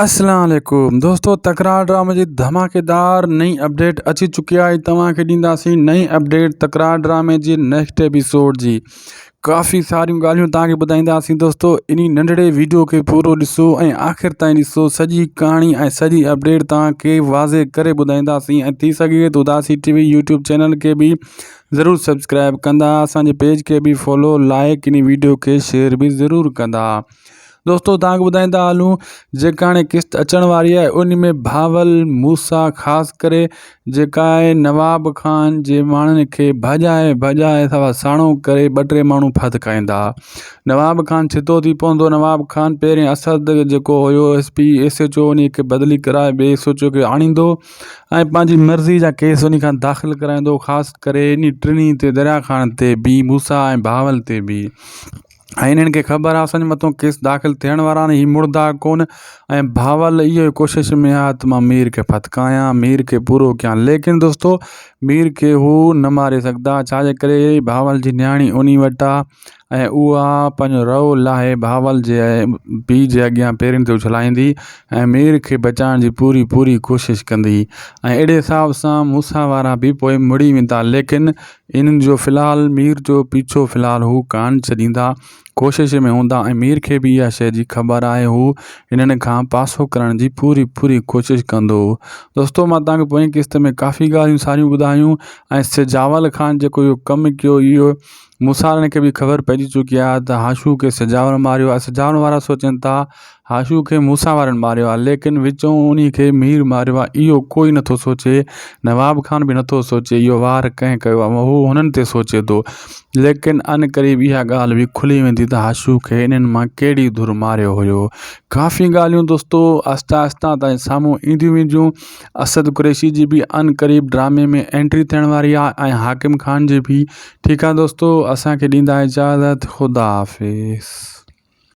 अस्सलाम वालेकुम दोस्तों, तकरार ड्रामा जी धमाकेदार नई अपडेट अची चुकी है। तव्हांखे ॾींदासीं नई अपडेट तकरार ड्रामे जी नेक्स्ट एपिसोड जी। काफ़ी सारियूं ॻाल्हियूं तव्हांखे ॿुधाईंदासीं दोस्तों। इन नंढड़े वीडियो के पूरो ॾिसो ऐं आख़िर ताईं ॾिसो। सॼी कहाणी ऐं सॼी अपडेट तव्हांखे वाज़े करे ॿुधाईंदासीं। ऐं थी सघे तो उदासी टीवी यूट्यूब चैनल के भी ज़रूर सब्सक्राइब कंदा, असांजे पेज के भी फॉलो लाइक इन वीडियो के शेयर भी ज़रूर कंदा। दोस्तों तव्हांखे ॿुधाईंदा हलूं, जेका हाणे किस्त अचण वारी आहे उन में भावल मूसा ख़ासि करे जेका आहे नवाब खान जे माण्हुनि खे भॼाए सवा साणो करे 2-3 माण्हू फतकाईंदा। नवाब खान छितो थी पवंदो। नवाब खान पहिरें असद जेको हुयो SP SHO उन खे बदिली कराए ॿिए SHO खे आणींदो ऐं पंहिंजी मर्ज़ी जा केस उन खां दाख़िल कराईंदो, ख़ासि करे इन टिनी ते दरिया खान ते बि, मूसा ऐं भावल ते बि। ऐं इन्हनि खे ख़बर आहे असांजे मथां केस दाख़िल थियण वारा आहिनि, हीअ मुर्दा कोन। ऐं भावल इहो कोशिशि में आहे त मां मीर खे फतकायां, मीर खे पूरो कयां, लेकिन दोस्तों मीर खे हू न मारे सघंदा। छाजे करे भावल जी न्याणी उन वटि आहे ऐं उहा पंहिंजो रओ लाहे भावल जे पीउ जे अॻियां पेरनि ते उछलाईंदी ऐं मीर खे बचाइण जी पूरी कोशिशि कंदी। ऐं अहिड़े हिसाब सां मूसा वारा बि पोइ मुड़ी वेंदा, लेकिन इन्हनि जो फ़िलहालु मीर जो पीछो फ़िलहालु हू कान छॾींदा, कोशिशि में हूंदा। ऐं मीर खे बि इहा शइ जी ख़बर आहे, हू इन्हनि खां पासो करण जी पूरी कोशिशि कंदो। दोस्तों मां तव्हांखे पोइ किस्त में काफ़ी ॻाल्हियूं सारियूं ॿुधायूं ऐं सिजावल खान जेको इहो कमु कयो, इहो मूसा खे बि ख़बर पइजी चुकी आहे त हाशू खे सिजावल मारियो आहे। सिजावल वारा सोचनि था हाशू खे मूसा वारनि मारियो आहे, लेकिन विचों उन खे मीर मारियो आहे। इहो कोई नथो सोचे, नवाब खान बि नथो सोचे इहो वार कंहिं कयो आहे, हू हुननि ते सोचे थो। लेकिन अन क़रीब इहा ॻाल्हि बि खुली वेंदी त हाशू खे इन्हनि मां कहिड़ी धुर मारियो हुयो। काफ़ी ॻाल्हियूं दोस्तों आहिस्ता ताईं साम्हूं ईंदियूं वेंदियूं। असद कुरैशी जी बि अन क़रीब ड्रामे में एंट्री थियण वारी आहे ऐं हाकिम खान जी बि। ठीकु आहे दोस्तों, असांखे ॾींदा इजाज़त। ख़ुदा हाफ़िज़।